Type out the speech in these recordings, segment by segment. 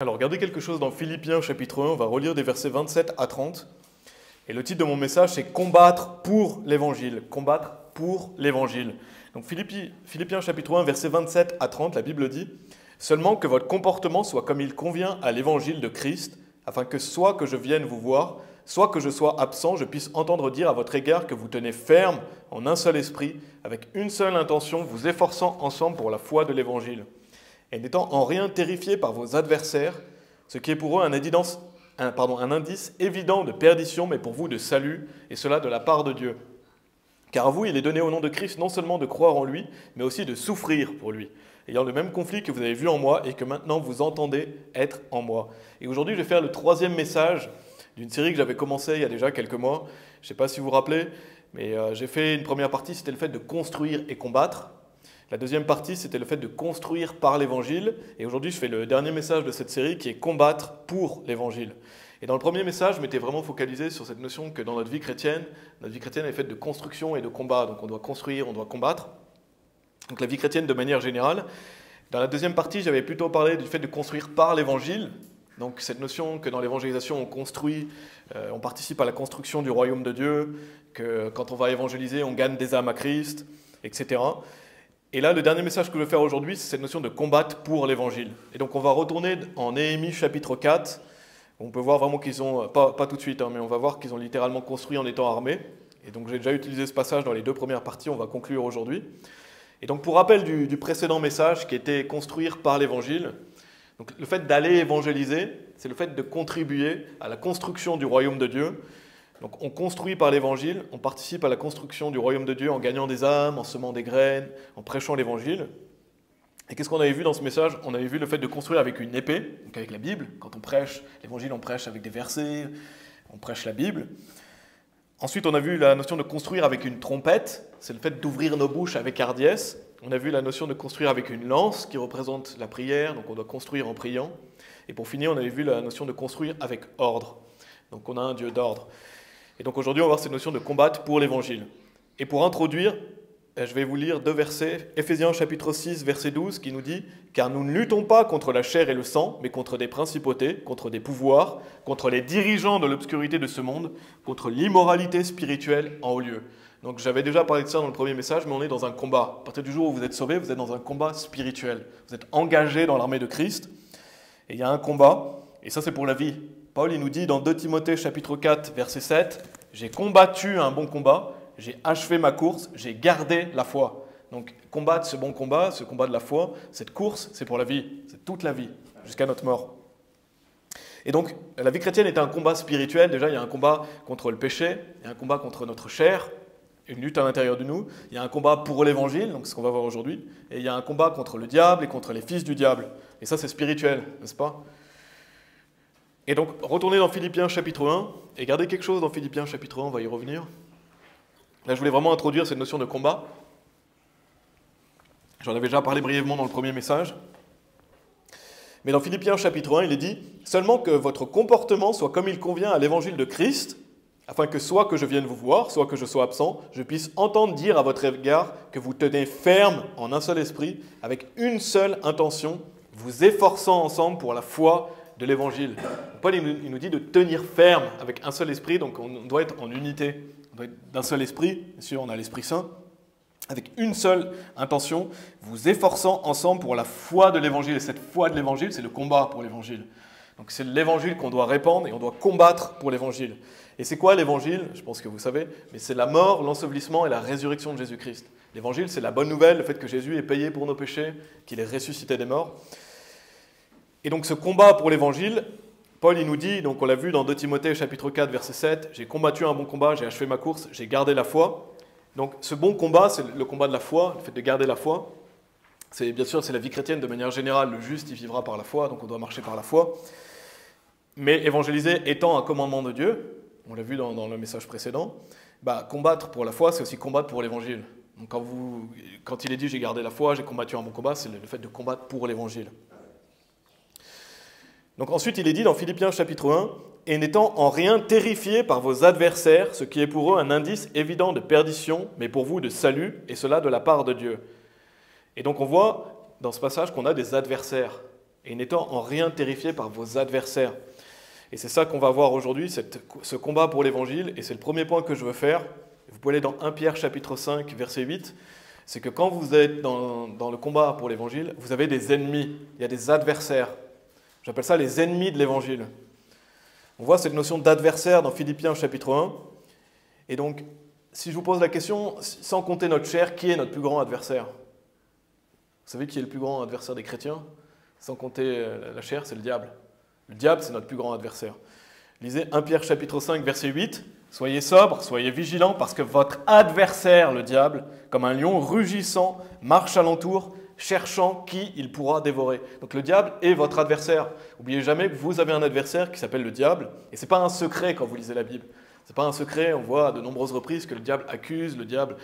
Alors, regardez quelque chose dans Philippiens chapitre 1, on va relire des versets 27 à 30. Et le titre de mon message, c'est « Combattre pour l'Évangile ». Combattre pour l'Évangile. Donc Philippiens chapitre 1, versets 27 à 30, la Bible dit « Seulement que votre comportement soit comme il convient à l'Évangile de Christ, afin que soit que je vienne vous voir, soit que je sois absent, je puisse entendre dire à votre égard que vous tenez ferme en un seul esprit, avec une seule intention, vous efforçant ensemble pour la foi de l'Évangile. Et n'étant en rien terrifiés par vos adversaires, ce qui est pour eux un indice évident de perdition, mais pour vous de salut, et cela de la part de Dieu. Car à vous, il est donné au nom de Christ non seulement de croire en lui, mais aussi de souffrir pour lui, ayant le même conflit que vous avez vu en moi et que maintenant vous entendez être en moi. Et aujourd'hui, je vais faire le troisième message d'une série que j'avais commencée il y a déjà quelques mois. Je ne sais pas si vous vous rappelez, mais j'ai fait une première partie, c'était le fait de construire et combattre. La deuxième partie, c'était le fait de construire par l'Évangile. Et aujourd'hui, je fais le dernier message de cette série qui est combattre pour l'Évangile. Et dans le premier message, je m'étais vraiment focalisé sur cette notion que dans notre vie chrétienne est faite de construction et de combat. Donc on doit construire, on doit combattre. Donc la vie chrétienne de manière générale. Dans la deuxième partie, j'avais plutôt parlé du fait de construire par l'Évangile. Donc cette notion que dans l'évangélisation, on construit, on participe à la construction du royaume de Dieu, que quand on va évangéliser, on gagne des âmes à Christ, etc. Et là, le dernier message que je veux faire aujourd'hui, c'est cette notion de combattre pour l'Évangile. Et donc on va retourner en Néhémie chapitre 4. On peut voir vraiment qu'ils ont, pas tout de suite, mais on va voir qu'ils ont littéralement construit en étant armés. Et donc j'ai déjà utilisé ce passage dans les deux premières parties, on va conclure aujourd'hui. Et donc pour rappel du précédent message qui était construire par l'Évangile, donc le fait d'aller évangéliser, c'est le fait de contribuer à la construction du royaume de Dieu. Donc on construit par l'Évangile, on participe à la construction du royaume de Dieu en gagnant des âmes, en semant des graines, en prêchant l'Évangile. Et qu'est-ce qu'on avait vu dans ce message? On avait vu le fait de construire avec une épée, donc avec la Bible. Quand on prêche l'Évangile, on prêche avec des versets, on prêche la Bible. Ensuite, on a vu la notion de construire avec une trompette, c'est le fait d'ouvrir nos bouches avec hardiesse. On a vu la notion de construire avec une lance qui représente la prière, donc on doit construire en priant. Et pour finir, on avait vu la notion de construire avec ordre. Donc on a un Dieu d'ordre. Et donc aujourd'hui, on va voir cette notion de combattre pour l'Évangile. Et pour introduire, je vais vous lire deux versets. Éphésiens chapitre 6, verset 12, qui nous dit « Car nous ne luttons pas contre la chair et le sang, mais contre des principautés, contre des pouvoirs, contre les dirigeants de l'obscurité de ce monde, contre l'immoralité spirituelle en haut lieu. » Donc j'avais déjà parlé de ça dans le premier message, mais on est dans un combat. À partir du jour où vous êtes sauvés, vous êtes dans un combat spirituel. Vous êtes engagés dans l'armée de Christ, et il y a un combat, et ça c'est pour la vie. Paul, il nous dit dans 2 Timothée chapitre 4, verset 7, « J'ai combattu un bon combat, j'ai achevé ma course, j'ai gardé la foi. » Donc combattre ce bon combat, ce combat de la foi, cette course, c'est pour la vie, c'est toute la vie, jusqu'à notre mort. Et donc la vie chrétienne est un combat spirituel. Déjà, il y a un combat contre le péché, il y a un combat contre notre chair, une lutte à l'intérieur de nous, il y a un combat pour l'Évangile, donc ce qu'on va voir aujourd'hui, et il y a un combat contre le diable et contre les fils du diable. Et ça, c'est spirituel, n'est-ce pas ? Et donc, retournez dans Philippiens chapitre 1, et gardez quelque chose dans Philippiens chapitre 1, on va y revenir. Là, je voulais vraiment introduire cette notion de combat. J'en avais déjà parlé brièvement dans le premier message. Mais dans Philippiens chapitre 1, il est dit « Seulement que votre comportement soit comme il convient à l'évangile de Christ, afin que soit que je vienne vous voir, soit que je sois absent, je puisse entendre dire à votre égard que vous tenez ferme en un seul esprit, avec une seule intention, vous efforçant ensemble pour la foi de l'Évangile. » Paul il nous dit de tenir ferme avec un seul esprit, donc on doit être en unité. On doit être d'un seul esprit, bien sûr on a l'Esprit Saint, avec une seule intention, vous efforçant ensemble pour la foi de l'Évangile. Et cette foi de l'Évangile, c'est le combat pour l'Évangile. Donc c'est l'Évangile qu'on doit répandre et on doit combattre pour l'Évangile. Et c'est quoi l'Évangile? Je pense que vous savez, mais c'est la mort, l'ensevelissement et la résurrection de Jésus-Christ. L'Évangile, c'est la bonne nouvelle, le fait que Jésus ait payé pour nos péchés, qu'il est ressuscité des morts. Et donc ce combat pour l'Évangile, Paul il nous dit, donc on l'a vu dans 2 Timothée chapitre 4 verset 7, « J'ai combattu un bon combat, j'ai achevé ma course, j'ai gardé la foi. » Donc ce bon combat, c'est le combat de la foi, le fait de garder la foi. Bien sûr, c'est la vie chrétienne de manière générale, le juste il vivra par la foi, donc on doit marcher par la foi. Mais évangéliser étant un commandement de Dieu, on l'a vu dans le message précédent, combattre pour la foi, c'est aussi combattre pour l'Évangile. Donc quand il est dit « J'ai gardé la foi, j'ai combattu un bon combat », c'est le fait de combattre pour l'Évangile. Donc ensuite, il est dit dans Philippiens chapitre 1, « Et n'étant en rien terrifiés par vos adversaires, ce qui est pour eux un indice évident de perdition, mais pour vous de salut, et cela de la part de Dieu. » Et donc on voit dans ce passage qu'on a des adversaires. et n'étant en rien terrifiés par vos adversaires. Et c'est ça qu'on va voir aujourd'hui, ce combat pour l'évangile, et c'est le premier point que je veux faire. Vous pouvez aller dans 1 Pierre chapitre 5, verset 8, c'est que quand vous êtes dans le combat pour l'évangile, vous avez des ennemis, il y a des adversaires. J'appelle ça les ennemis de l'évangile. On voit cette notion d'adversaire dans Philippiens chapitre 1. Et donc, si je vous pose la question, sans compter notre chair, qui est notre plus grand adversaire? Vous savez qui est le plus grand adversaire des chrétiens? Sans compter la chair, c'est le diable. Le diable, c'est notre plus grand adversaire. Lisez 1 Pierre chapitre 5, verset 8. « Soyez sobres, soyez vigilants, parce que votre adversaire, le diable, comme un lion rugissant, marche alentour, cherchant qui il pourra dévorer. » Donc le diable est votre adversaire. N'oubliez jamais que vous avez un adversaire qui s'appelle le diable. Et ce n'est pas un secret quand vous lisez la Bible. Ce n'est pas un secret, on voit à de nombreuses reprises que le diable accuse, le diable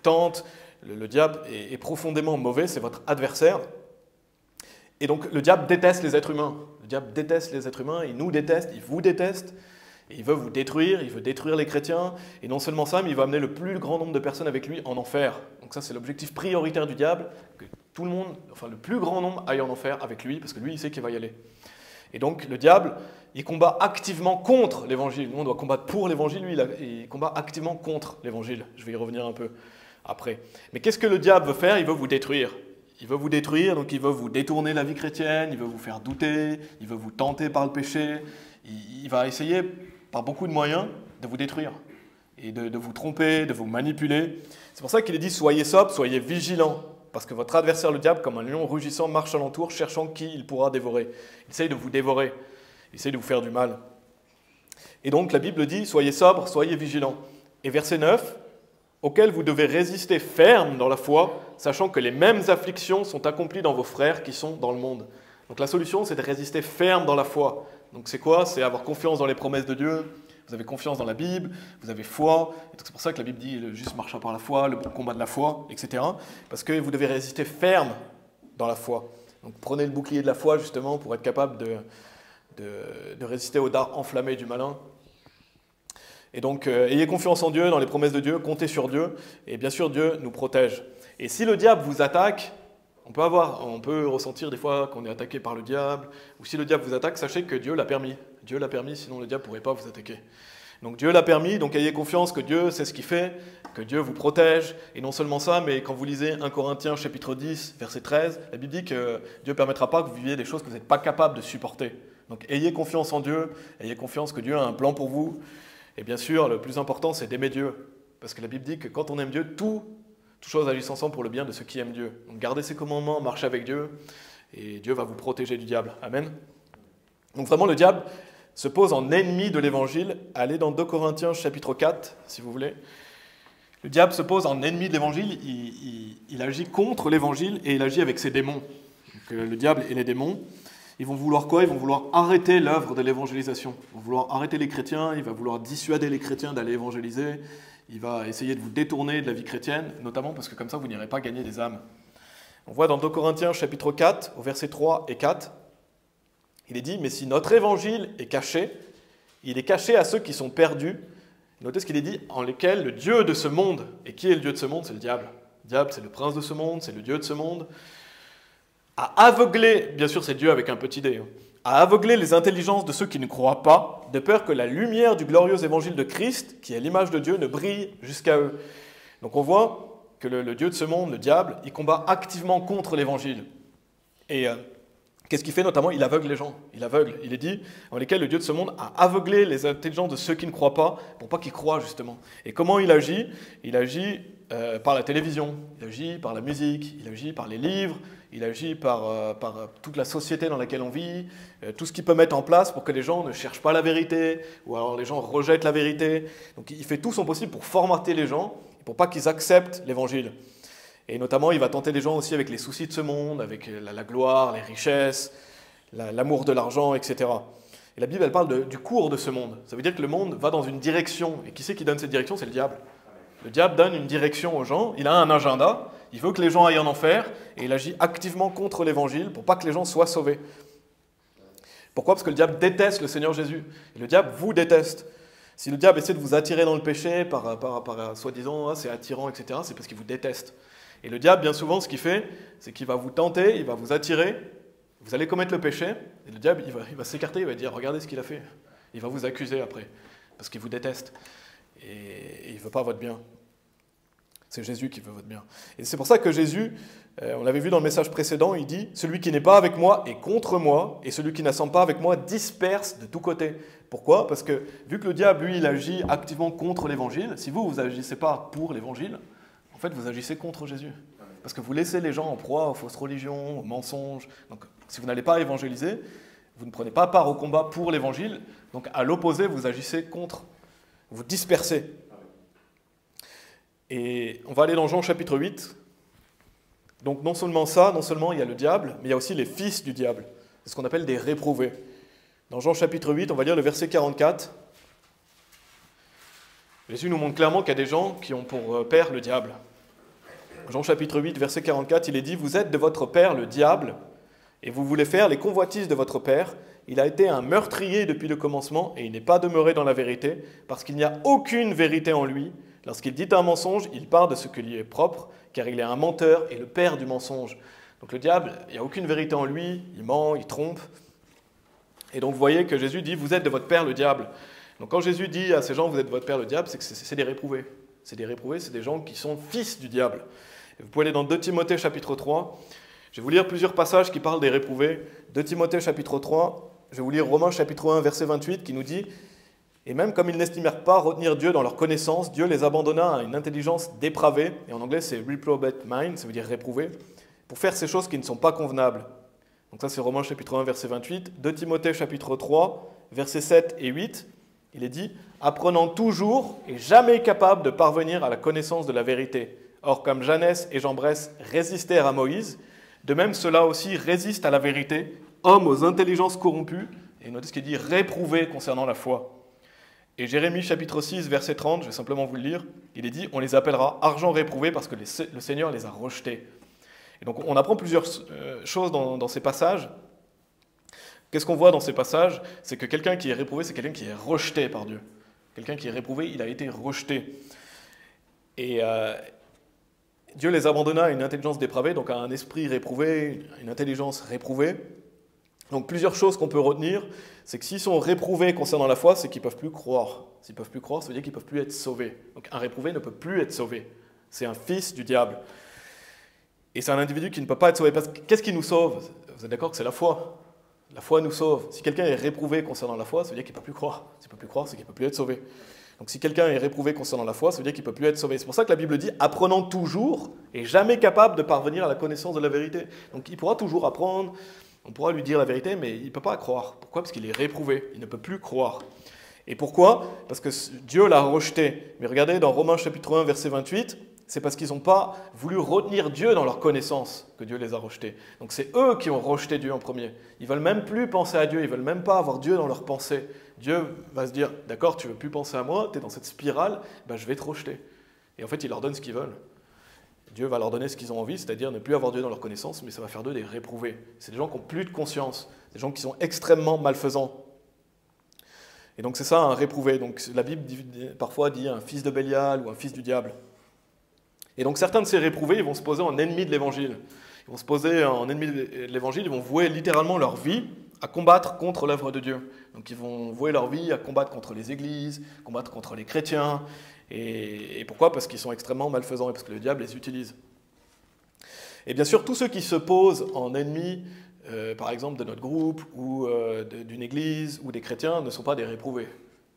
tente. Le diable est profondément mauvais, c'est votre adversaire. Et donc le diable déteste les êtres humains. Le diable déteste les êtres humains, il nous déteste, il vous déteste. Et il veut vous détruire, il veut détruire les chrétiens. Et non seulement ça, mais il va amener le plus grand nombre de personnes avec lui en enfer. Donc ça, c'est l'objectif prioritaire du diable, que tout le monde, enfin le plus grand nombre aille en enfer avec lui, parce que lui, il sait qu'il va y aller. Et donc le diable, il combat activement contre l'évangile. Nous, on doit combattre pour l'évangile, lui, il combat activement contre l'évangile. Je vais y revenir un peu après. Mais qu'est-ce que le diable veut faire? Il veut vous détruire. Il veut vous détruire, donc il veut vous détourner la vie chrétienne, il veut vous faire douter, il veut vous tenter par le péché. Il va essayer, par beaucoup de moyens, de vous détruire et de vous tromper, de vous manipuler. C'est pour ça qu'il est dit « Soyez sobres, soyez vigilants ». Parce que votre adversaire, le diable, comme un lion rugissant, marche alentour, cherchant qui il pourra dévorer. Il essaye de vous dévorer, il essaye de vous faire du mal. Et donc la Bible dit « Soyez sobres, soyez vigilants ». Et verset 9, « Auquel vous devez résister ferme dans la foi, sachant que les mêmes afflictions sont accomplies dans vos frères qui sont dans le monde. » Donc la solution, c'est de résister ferme dans la foi. Donc c'est quoi? C'est avoir confiance dans les promesses de Dieu. Vous avez confiance dans la Bible, vous avez foi. C'est pour ça que la Bible dit « le juste marchera par la foi, le bon combat de la foi », etc. Parce que vous devez résister ferme dans la foi. Donc prenez le bouclier de la foi justement pour être capable de résister aux dards enflammés du malin. Et donc ayez confiance en Dieu, dans les promesses de Dieu, comptez sur Dieu. Et bien sûr, Dieu nous protège. Et si le diable vous attaque, on peut ressentir des fois qu'on est attaqué par le diable, ou si le diable vous attaque, sachez que Dieu l'a permis. Dieu l'a permis, sinon le diable ne pourrait pas vous attaquer. Donc Dieu l'a permis, donc ayez confiance que Dieu sait ce qu'il fait, que Dieu vous protège. Et non seulement ça, mais quand vous lisez 1 Corinthiens chapitre 10, verset 13, la Bible dit que Dieu ne permettra pas que vous viviez des choses que vous n'êtes pas capable de supporter. Donc ayez confiance en Dieu, ayez confiance que Dieu a un plan pour vous. Et bien sûr, le plus important, c'est d'aimer Dieu. Parce que la Bible dit que quand on aime Dieu, toutes choses agissent ensemble pour le bien de ceux qui aiment Dieu. Donc gardez ses commandements, marchez avec Dieu, et Dieu va vous protéger du diable. Amen. Donc vraiment, le diable se pose en ennemi de l'évangile. Allez dans 2 Corinthiens chapitre 4, si vous voulez. Le diable se pose en ennemi de l'évangile, il agit contre l'évangile et il agit avec ses démons. Donc, le diable et les démons, ils vont vouloir quoi? Ils vont vouloir arrêter l'œuvre de l'évangélisation. Ils vont vouloir arrêter les chrétiens, il va vouloir dissuader les chrétiens d'aller évangéliser. Il va essayer de vous détourner de la vie chrétienne, notamment parce que comme ça, vous n'irez pas gagner des âmes. On voit dans 2 Corinthiens chapitre 4, au verset 3 et 4, il est dit « Mais si notre évangile est caché, il est caché à ceux qui sont perdus. » Notez ce qu'il est dit « En lesquels le Dieu de ce monde. » Et qui est le Dieu de ce monde? C'est le diable. Le diable, c'est le prince de ce monde, c'est le Dieu de ce monde. A aveuglé, bien sûr c'est Dieu avec un petit d, a aveuglé les intelligences de ceux qui ne croient pas, de peur que la lumière du glorieux évangile de Christ, qui est l'image de Dieu, ne brille jusqu'à eux. Donc on voit que le Dieu de ce monde, le diable, il combat activement contre l'évangile. Et qu'est-ce qu'il fait notamment? Il aveugle les gens. Il aveugle. Il est dit, en lesquels le Dieu de ce monde a aveuglé les intelligences de ceux qui ne croient pas, pour pas qu'ils croient justement. Et comment il agit? Il agit par la télévision, il agit par la musique, il agit par les livres, il agit par toute la société dans laquelle on vit, tout ce qu'il peut mettre en place pour que les gens ne cherchent pas la vérité, ou alors les gens rejettent la vérité. Donc il fait tout son possible pour formater les gens, pour pas qu'ils acceptent l'évangile. Et notamment, il va tenter les gens aussi avec les soucis de ce monde, avec la gloire, les richesses, l'amour de l'argent, etc. Et la Bible, elle parle du cours de ce monde. Ça veut dire que le monde va dans une direction. Et qui c'est qui donne cette direction? C'est le diable. Le diable donne une direction aux gens, il a un agenda, il veut que les gens aillent en enfer, et il agit activement contre l'évangile pour pas que les gens soient sauvés. Pourquoi? Parce que le diable déteste le Seigneur Jésus. Et le diable vous déteste. Si le diable essaie de vous attirer dans le péché par soi-disant, c'est attirant, etc., c'est parce qu'il vous déteste. Et le diable, bien souvent, ce qu'il fait, c'est qu'il va vous tenter, il va vous attirer, Vous allez commettre le péché, et le diable, il va s'écarter, il va dire, regardez ce qu'il a fait. Il va vous accuser après, parce qu'il vous déteste, et il ne veut pas votre bien. C'est Jésus qui veut votre bien. Et c'est pour ça que Jésus, on l'avait vu dans le message précédent, il dit « Celui qui n'est pas avec moi est contre moi, et celui qui n'assemble pas avec moi disperse de tous côtés. » Pourquoi? Parce que vu que le diable, lui, il agit activement contre l'évangile, si vous n'agissez pas pour l'évangile, en fait, vous agissez contre Jésus. Parce que vous laissez les gens en proie aux fausses religions, aux mensonges. Donc, si vous n'allez pas évangéliser, vous ne prenez pas part au combat pour l'évangile. Donc, à l'opposé, vous agissez contre, vous dispersez. Et on va aller dans Jean chapitre 8. Donc, non seulement ça, non seulement il y a le diable, mais il y a aussi les fils du diable. C'est ce qu'on appelle des réprouvés. Dans Jean chapitre 8, on va lire le verset 44. Jésus nous montre clairement qu'il y a des gens qui ont pour père le diable. Jean chapitre 8, verset 44, il est dit « Vous êtes de votre père le diable, et vous voulez faire les convoitises de votre père. Il a été un meurtrier depuis le commencement, et il n'est pas demeuré dans la vérité, parce qu'il n'y a aucune vérité en lui. Lorsqu'il dit un mensonge, il part de ce qui lui est propre, car il est un menteur et le père du mensonge. » Donc le diable, il n'y a aucune vérité en lui, il ment, il trompe. Et donc vous voyez que Jésus dit « Vous êtes de votre père le diable ». Donc quand Jésus dit à ces gens « Vous êtes de votre père le diable », c'est que c'est des réprouvés. C'est des réprouvés, c'est des gens qui sont fils du diable. Vous pouvez aller dans 2 Timothée chapitre 3. Je vais vous lire plusieurs passages qui parlent des réprouvés. 2 Timothée chapitre 3, je vais vous lire Romains chapitre 1, verset 28, qui nous dit « Et même comme ils n'estimèrent pas retenir Dieu dans leur connaissance, Dieu les abandonna à une intelligence dépravée, et en anglais c'est reprobate mind, ça veut dire réprouvé, pour faire ces choses qui ne sont pas convenables. » Donc ça c'est Romains chapitre 1, verset 28. 2 Timothée chapitre 3, versets 7 et 8, il est dit « Apprenant toujours et jamais capable de parvenir à la connaissance de la vérité. Or, comme Janès et Jambres résistèrent à Moïse, de même ceux-là aussi résistent à la vérité, hommes aux intelligences corrompues, et notez ce qu'il dit, réprouvés concernant la foi. » Et Jérémie chapitre 6, verset 30, je vais simplement vous le lire, il est dit, on les appellera argent réprouvé parce que le Seigneur les a rejetés. Et donc on apprend plusieurs choses dans ces passages. Qu'est-ce qu'on voit dans ces passages? C'est que quelqu'un qui est réprouvé, c'est quelqu'un qui est rejeté par Dieu. Quelqu'un qui est réprouvé, il a été rejeté. Et Dieu les abandonna à une intelligence dépravée, donc à un esprit réprouvé, une intelligence réprouvée. Donc plusieurs choses qu'on peut retenir, c'est que s'ils sont réprouvés concernant la foi, c'est qu'ils ne peuvent plus croire. S'ils ne peuvent plus croire, ça veut dire qu'ils ne peuvent plus être sauvés. Donc un réprouvé ne peut plus être sauvé. C'est un fils du diable. Et c'est un individu qui ne peut pas être sauvé. Parce que qu'est-ce qui nous sauve? Vous êtes d'accord que c'est la foi? La foi nous sauve. Si quelqu'un est réprouvé concernant la foi, ça veut dire qu'il ne peut plus croire. S'il ne peut plus croire, c'est qu'il ne peut plus être sauvé. Donc si quelqu'un est réprouvé concernant la foi, ça veut dire qu'il ne peut plus être sauvé. C'est pour ça que la Bible dit « apprenant toujours et jamais capable de parvenir à la connaissance de la vérité ». Donc il pourra toujours apprendre, on pourra lui dire la vérité, mais il ne peut pas croire. Pourquoi? Parce qu'il est réprouvé, il ne peut plus croire. Et pourquoi? Parce que Dieu l'a rejeté. Mais regardez dans Romains chapitre 1, verset 28, c'est parce qu'ils n'ont pas voulu retenir Dieu dans leur connaissance que Dieu les a rejetés. Donc c'est eux qui ont rejeté Dieu en premier. Ils ne veulent même plus penser à Dieu, ils ne veulent même pas avoir Dieu dans leur pensée. Dieu va se dire, d'accord, tu ne veux plus penser à moi, tu es dans cette spirale, ben je vais te rejeter. Et en fait, il leur donne ce qu'ils veulent. Dieu va leur donner ce qu'ils ont envie, c'est-à-dire ne plus avoir Dieu dans leur connaissance, mais ça va faire d'eux des réprouvés. C'est des gens qui n'ont plus de conscience, des gens qui sont extrêmement malfaisants. Et donc c'est ça un réprouvé. Donc la Bible parfois dit un fils de Bélial ou un fils du diable. Et donc certains de ces réprouvés, ils vont se poser en ennemis de l'évangile. Ils vont se poser en ennemis de l'évangile, ils vont vouer littéralement leur vie à combattre contre l'œuvre de Dieu. Donc ils vont vouer leur vie à combattre contre les églises, combattre contre les chrétiens. Et pourquoi? Parce qu'ils sont extrêmement malfaisants et parce que le diable les utilise. Et bien sûr, tous ceux qui se posent en ennemis, par exemple de notre groupe ou d'une église ou des chrétiens, ne sont pas des réprouvés.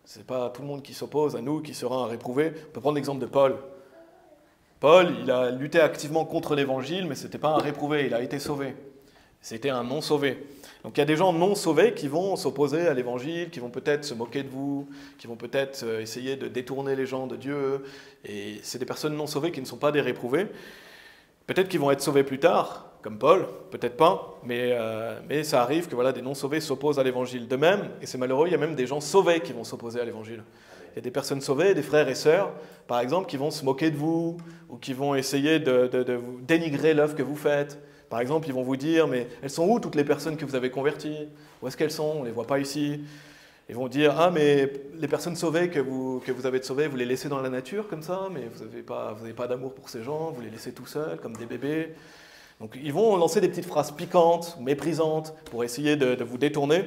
Ce n'est pas tout le monde qui s'oppose à nous qui sera un réprouvé. On peut prendre l'exemple de Paul. Paul, il a lutté activement contre l'évangile, mais ce n'était pas un réprouvé, il a été sauvé. C'était un non-sauvé. Donc il y a des gens non-sauvés qui vont s'opposer à l'évangile, qui vont peut-être se moquer de vous, qui vont peut-être essayer de détourner les gens de Dieu. Et c'est des personnes non-sauvées qui ne sont pas des réprouvés. Peut-être qu'ils vont être sauvés plus tard, comme Paul, peut-être pas, mais ça arrive que voilà, des non-sauvés s'opposent à l'évangile. De même, et c'est malheureux, il y a même des gens sauvés qui vont s'opposer à l'évangile. Il y a des personnes sauvées, des frères et sœurs, par exemple, qui vont se moquer de vous, ou qui vont essayer de vous dénigrer l'œuvre que vous faites. Par exemple, ils vont vous dire, mais elles sont où toutes les personnes que vous avez converties? Où est-ce qu'elles sont? On ne les voit pas ici. Ils vont dire, ah, mais les personnes sauvées que vous avez sauvées, vous les laissez dans la nature comme ça, mais vous n'avez pas d'amour pour ces gens, vous les laissez tout seuls, comme des bébés. Donc ils vont lancer des petites phrases piquantes, méprisantes, pour essayer de vous détourner.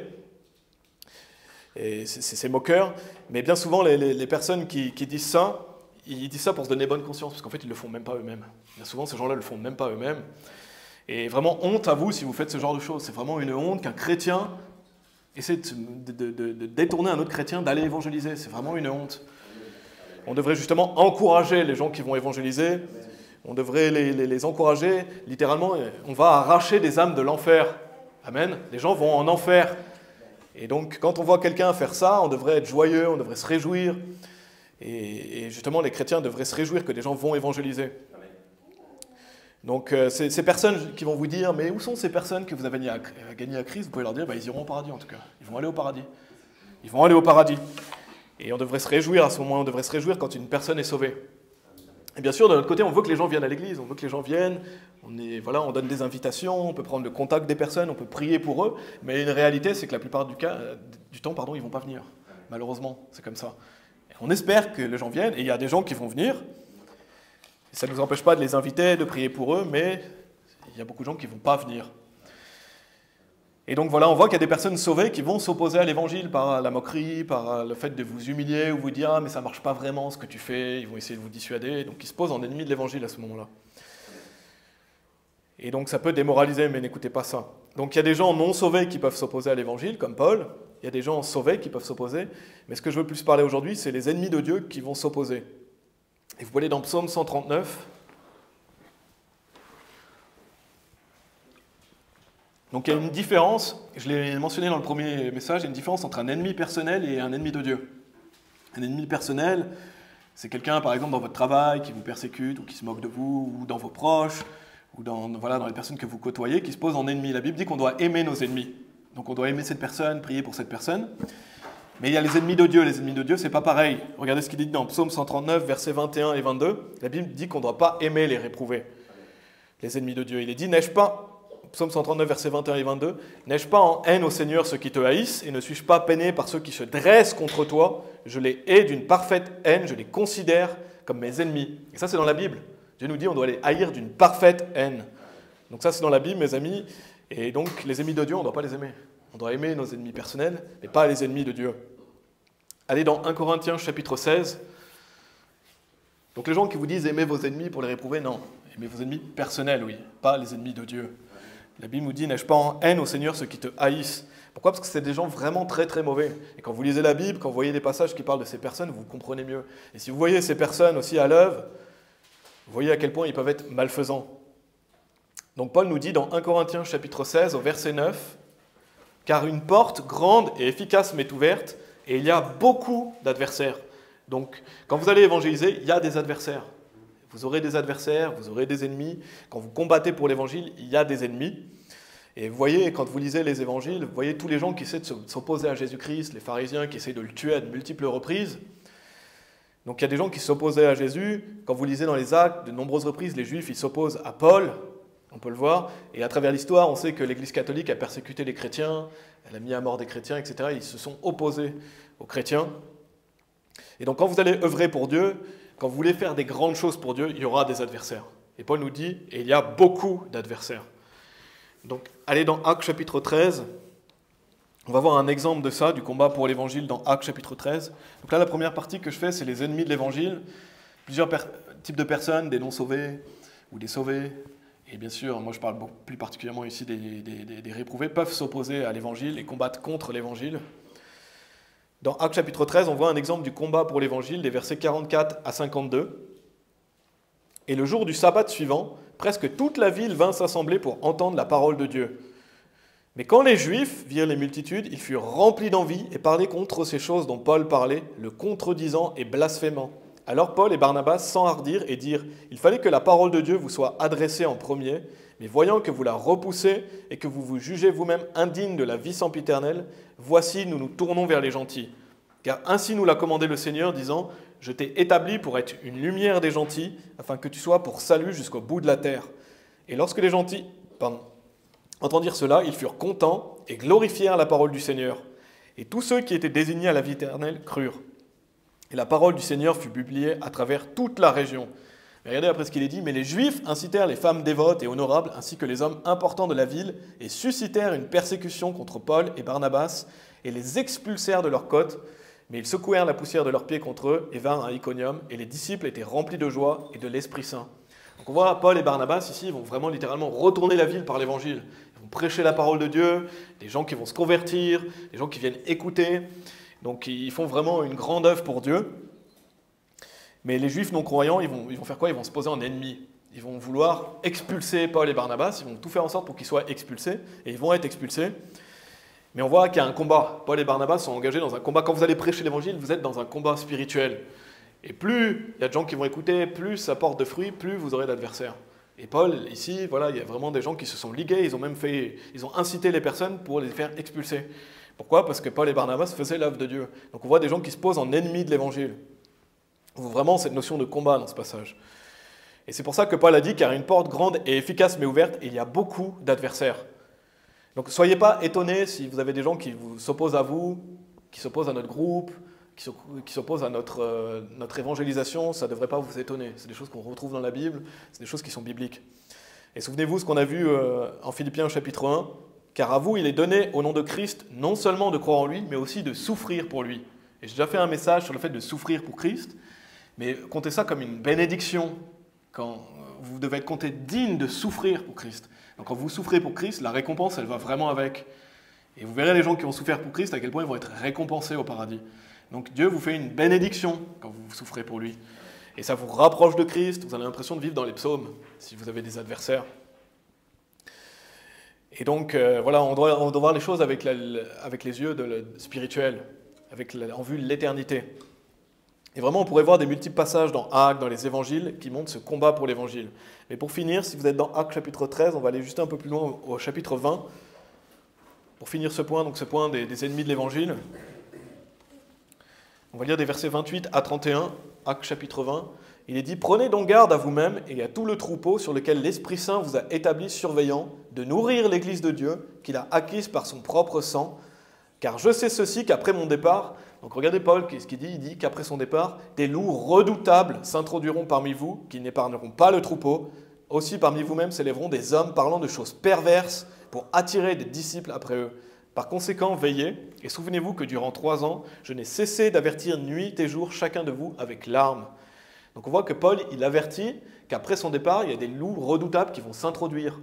Et c'est moqueur, mais bien souvent les personnes qui disent ça, ils disent ça pour se donner bonne conscience, parce qu'en fait ils ne le font même pas eux-mêmes. Bien souvent ces gens-là ne le font même pas eux-mêmes. Et vraiment honte à vous si vous faites ce genre de choses. C'est vraiment une honte qu'un chrétien essaie de détourner un autre chrétien d'aller évangéliser. C'est vraiment une honte. On devrait justement encourager les gens qui vont évangéliser. On devrait les encourager. Littéralement, on va arracher des âmes de l'enfer. Amen. Les gens vont en enfer. Et donc, quand on voit quelqu'un faire ça, on devrait être joyeux, on devrait se réjouir. Et justement, les chrétiens devraient se réjouir que des gens vont évangéliser. Donc, ces personnes qui vont vous dire, mais où sont ces personnes que vous avez gagnées à Christ? Vous pouvez leur dire, ils iront au paradis en tout cas. Ils vont aller au paradis. Ils vont aller au paradis. Et on devrait se réjouir à ce moment, on devrait se réjouir quand une personne est sauvée. Et bien sûr, de notre côté, on veut que les gens viennent à l'église, on veut que les gens viennent, on donne des invitations, on peut prendre le contact des personnes, on peut prier pour eux, mais une réalité, c'est que la plupart du temps, ils ne vont pas venir. Malheureusement, c'est comme ça. Et on espère que les gens viennent, et il y a des gens qui vont venir. Ça ne nous empêche pas de les inviter, de prier pour eux, mais il y a beaucoup de gens qui ne vont pas venir. Et donc voilà, on voit qu'il y a des personnes sauvées qui vont s'opposer à l'évangile par la moquerie, par le fait de vous humilier ou vous dire « Ah, mais ça ne marche pas vraiment ce que tu fais », ils vont essayer de vous dissuader, donc ils se posent en ennemis de l'évangile à ce moment-là. Et donc ça peut démoraliser, mais n'écoutez pas ça. Donc il y a des gens non sauvés qui peuvent s'opposer à l'évangile, comme Paul, il y a des gens sauvés qui peuvent s'opposer, mais ce que je veux plus parler aujourd'hui, c'est les ennemis de Dieu qui vont s'opposer. Et vous pouvez aller dans Psaume 139. Donc il y a une différence, je l'ai mentionné dans le premier message, il y a une différence entre un ennemi personnel et un ennemi de Dieu. Un ennemi personnel, c'est quelqu'un par exemple dans votre travail qui vous persécute ou qui se moque de vous, ou dans vos proches, ou dans les personnes que vous côtoyez, qui se posent en ennemi. La Bible dit qu'on doit aimer nos ennemis. Donc on doit aimer cette personne, prier pour cette personne. Mais il y a les ennemis de Dieu. Les ennemis de Dieu, c'est pas pareil. Regardez ce qu'il dit dans Psaume 139, versets 21 et 22. La Bible dit qu'on ne doit pas aimer les réprouvés, les ennemis de Dieu. Il est dit, n'ai-je pas... Psaume 139, versets 21 et 22. « N'ai-je pas en haine au Seigneur ceux qui te haïssent, et ne suis-je pas peiné par ceux qui se dressent contre toi? Je les hais d'une parfaite haine, je les considère comme mes ennemis. » Et ça, c'est dans la Bible. Dieu nous dit on doit les haïr d'une parfaite haine. Donc ça, c'est dans la Bible, mes amis. Et donc, les ennemis de Dieu, on ne doit pas les aimer. On doit aimer nos ennemis personnels, mais pas les ennemis de Dieu. Allez dans 1 Corinthiens, chapitre 16. Donc les gens qui vous disent « aimez vos ennemis pour les réprouver », non. Aimez vos ennemis personnels, oui, pas les ennemis de Dieu. La Bible nous dit « n'ai-je pas en haine au Seigneur ceux qui te haïssent ?» Pourquoi? Parce que c'est des gens vraiment très très mauvais. Et quand vous lisez la Bible, quand vous voyez des passages qui parlent de ces personnes, vous comprenez mieux. Et si vous voyez ces personnes aussi à l'œuvre, vous voyez à quel point ils peuvent être malfaisants. Donc Paul nous dit dans 1 Corinthiens chapitre 16 au verset 9 « Car une porte grande et efficace m'est ouverte, et il y a beaucoup d'adversaires. » Donc quand vous allez évangéliser, il y a des adversaires. Vous aurez des adversaires, vous aurez des ennemis. Quand vous combattez pour l'évangile, il y a des ennemis. Et vous voyez, quand vous lisez les évangiles, vous voyez tous les gens qui essaient de s'opposer à Jésus-Christ, les pharisiens qui essaient de le tuer à de multiples reprises. Donc il y a des gens qui s'opposaient à Jésus. Quand vous lisez dans les Actes, de nombreuses reprises, les Juifs ils s'opposent à Paul, on peut le voir. Et à travers l'histoire, on sait que l'Église catholique a persécuté les chrétiens, elle a mis à mort des chrétiens, etc. Ils se sont opposés aux chrétiens. Et donc quand vous allez œuvrer pour Dieu, quand vous voulez faire des grandes choses pour Dieu, il y aura des adversaires. Et Paul nous dit, et il y a beaucoup d'adversaires. Donc, allez dans Actes chapitre 13. On va voir un exemple de ça, du combat pour l'évangile dans Actes chapitre 13. Donc là, la première partie que je fais, c'est les ennemis de l'évangile. Plusieurs types de personnes, des non-sauvés ou des sauvés. Et bien sûr, moi je parle plus particulièrement ici des réprouvés, peuvent s'opposer à l'évangile et combattre contre l'évangile. Dans Actes chapitre 13, on voit un exemple du combat pour l'évangile, des versets 44 à 52. « Et le jour du sabbat suivant, presque toute la ville vint s'assembler pour entendre la parole de Dieu. Mais quand les Juifs virent les multitudes, ils furent remplis d'envie et parlaient contre ces choses dont Paul parlait, le contredisant et blasphémant. Alors Paul et Barnabas s'enhardirent et dirent « Il fallait que la parole de Dieu vous soit adressée en premier, mais voyant que vous la repoussez et que vous vous jugez vous-même indigne de la vie sempiternelle, voici, nous nous tournons vers les gentils. Car ainsi nous l'a commandé le Seigneur, disant « Je t'ai établi pour être une lumière des gentils, afin que tu sois pour salut jusqu'au bout de la terre. » Et lorsque les gentils entendirent cela, ils furent contents et glorifièrent la parole du Seigneur. Et tous ceux qui étaient désignés à la vie éternelle crurent. Et la parole du Seigneur fut publiée à travers toute la région. Mais regardez après ce qu'il est dit, mais les Juifs incitèrent les femmes dévotes et honorables, ainsi que les hommes importants de la ville, et suscitèrent une persécution contre Paul et Barnabas, et les expulsèrent de leur côte, mais ils secouèrent la poussière de leurs pieds contre eux, et vinrent à Iconium, et les disciples étaient remplis de joie et de l'Esprit Saint. Donc on voit Paul et Barnabas ici, ils vont vraiment littéralement retourner la ville par l'évangile. Ils vont prêcher la parole de Dieu, des gens qui vont se convertir, des gens qui viennent écouter. Donc ils font vraiment une grande œuvre pour Dieu. Mais les Juifs non-croyants, ils vont faire quoi? Ils vont se poser en ennemis. Ils vont vouloir expulser Paul et Barnabas, ils vont tout faire en sorte pour qu'ils soient expulsés, et ils vont être expulsés. Mais on voit qu'il y a un combat. Paul et Barnabas sont engagés dans un combat. Quand vous allez prêcher l'évangile, vous êtes dans un combat spirituel. Et plus il y a de gens qui vont écouter, plus ça porte de fruits, plus vous aurez d'adversaires. Et Paul, ici, voilà, il y a vraiment des gens qui se sont ligués, ils ont incité les personnes pour les faire expulser. Pourquoi? Parce que Paul et Barnabas faisaient l'œuvre de Dieu. Donc on voit des gens qui se posent en ennemis de l'évangile. On voit vraiment cette notion de combat dans ce passage. Et c'est pour ça que Paul a dit, car une porte grande et efficace mais ouverte, il y a beaucoup d'adversaires. Donc soyez pas étonnés si vous avez des gens qui s'opposent à vous, qui s'opposent à notre groupe, qui s'opposent à notre évangélisation, ça ne devrait pas vous étonner. C'est des choses qu'on retrouve dans la Bible, c'est des choses qui sont bibliques. Et souvenez-vous ce qu'on a vu en Philippiens chapitre 1, car à vous il est donné au nom de Christ non seulement de croire en lui, mais aussi de souffrir pour lui. Et j'ai déjà fait un message sur le fait de souffrir pour Christ, mais comptez ça comme une bénédiction, quand vous devez être compté digne de souffrir pour Christ. Donc quand vous souffrez pour Christ, la récompense elle va vraiment avec. Et vous verrez les gens qui vont souffrir pour Christ, à quel point ils vont être récompensés au paradis. Donc Dieu vous fait une bénédiction quand vous souffrez pour lui. Et ça vous rapproche de Christ, vous avez l'impression de vivre dans les psaumes, si vous avez des adversaires. Et donc, voilà, on doit voir les choses avec les yeux spirituels, en vue de l'éternité. Et vraiment, on pourrait voir des multiples passages dans Actes, dans les évangiles, qui montrent ce combat pour l'évangile. Mais pour finir, si vous êtes dans Actes chapitre 13, on va aller juste un peu plus loin au chapitre 20, pour finir ce point, donc ce point des ennemis de l'évangile. On va lire des versets 28 à 31, Actes chapitre 20. Il est dit « Prenez donc garde à vous-même et à tout le troupeau sur lequel l'Esprit Saint vous a établi surveillant, de nourrir l'Église de Dieu, qu'il a acquise par son propre sang. Car je sais ceci qu'après mon départ... » Donc regardez Paul, ce qu'il dit, il dit qu'après son départ, des loups redoutables s'introduiront parmi vous, qui n'épargneront pas le troupeau. Aussi parmi vous-même s'élèveront des hommes parlant de choses perverses pour attirer des disciples après eux. Par conséquent, veillez, et souvenez-vous que durant 3 ans, je n'ai cessé d'avertir nuit et jour chacun de vous avec larmes. Donc on voit que Paul, il avertit qu'après son départ, il y a des loups redoutables qui vont s'introduire.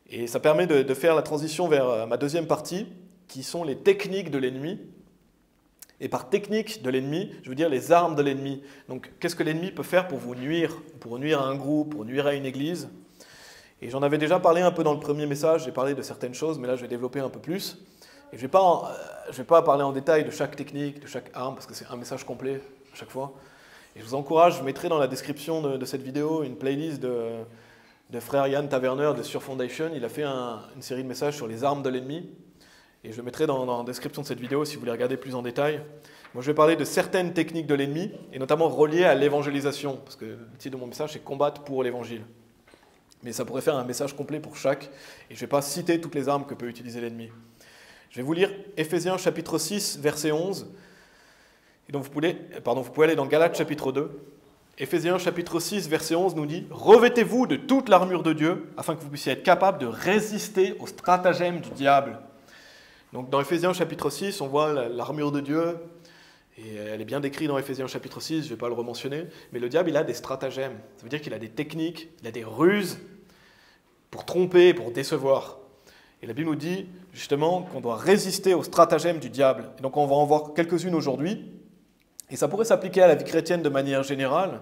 Et ça permet de faire la transition vers ma deuxième partie, qui sont les techniques de l'ennemi. Et par technique de l'ennemi, je veux dire les armes de l'ennemi. Donc qu'est-ce que l'ennemi peut faire pour vous nuire, pour nuire à un groupe, pour nuire à une église? Et j'en avais déjà parlé un peu dans le premier message, j'ai parlé de certaines choses, mais là je vais développer un peu plus. Et je ne vais pas parler en détail de chaque technique, de chaque arme, parce que c'est un message complet à chaque fois. Et je vous encourage, je mettrai dans la description de cette vidéo une playlist de frère Yann Taverner de Sur Foundation. Il a fait une série de messages sur les armes de l'ennemi. Et je mettrai dans la description de cette vidéo si vous voulez regarder plus en détail. Moi, je vais parler de certaines techniques de l'ennemi, et notamment reliées à l'évangélisation, parce que le titre de mon message, c'est « Combattre pour l'évangile ». Mais ça pourrait faire un message complet pour chaque, et je ne vais pas citer toutes les armes que peut utiliser l'ennemi. Je vais vous lire Éphésiens chapitre 6, verset 11, et donc vous pouvez aller dans Galates chapitre 2. Éphésiens chapitre 6, verset 11 nous dit « Revêtez-vous de toute l'armure de Dieu, afin que vous puissiez être capable de résister aux stratagèmes du diable. » Donc dans Éphésiens chapitre 6, on voit l'armure de Dieu, et elle est bien décrite dans Éphésiens chapitre 6, je ne vais pas le rementionner, mais le diable, il a des stratagèmes. Ça veut dire qu'il a des techniques, il a des ruses pour tromper, pour décevoir. Et la Bible nous dit justement qu'on doit résister aux stratagèmes du diable. Et donc on va en voir quelques-unes aujourd'hui, et ça pourrait s'appliquer à la vie chrétienne de manière générale,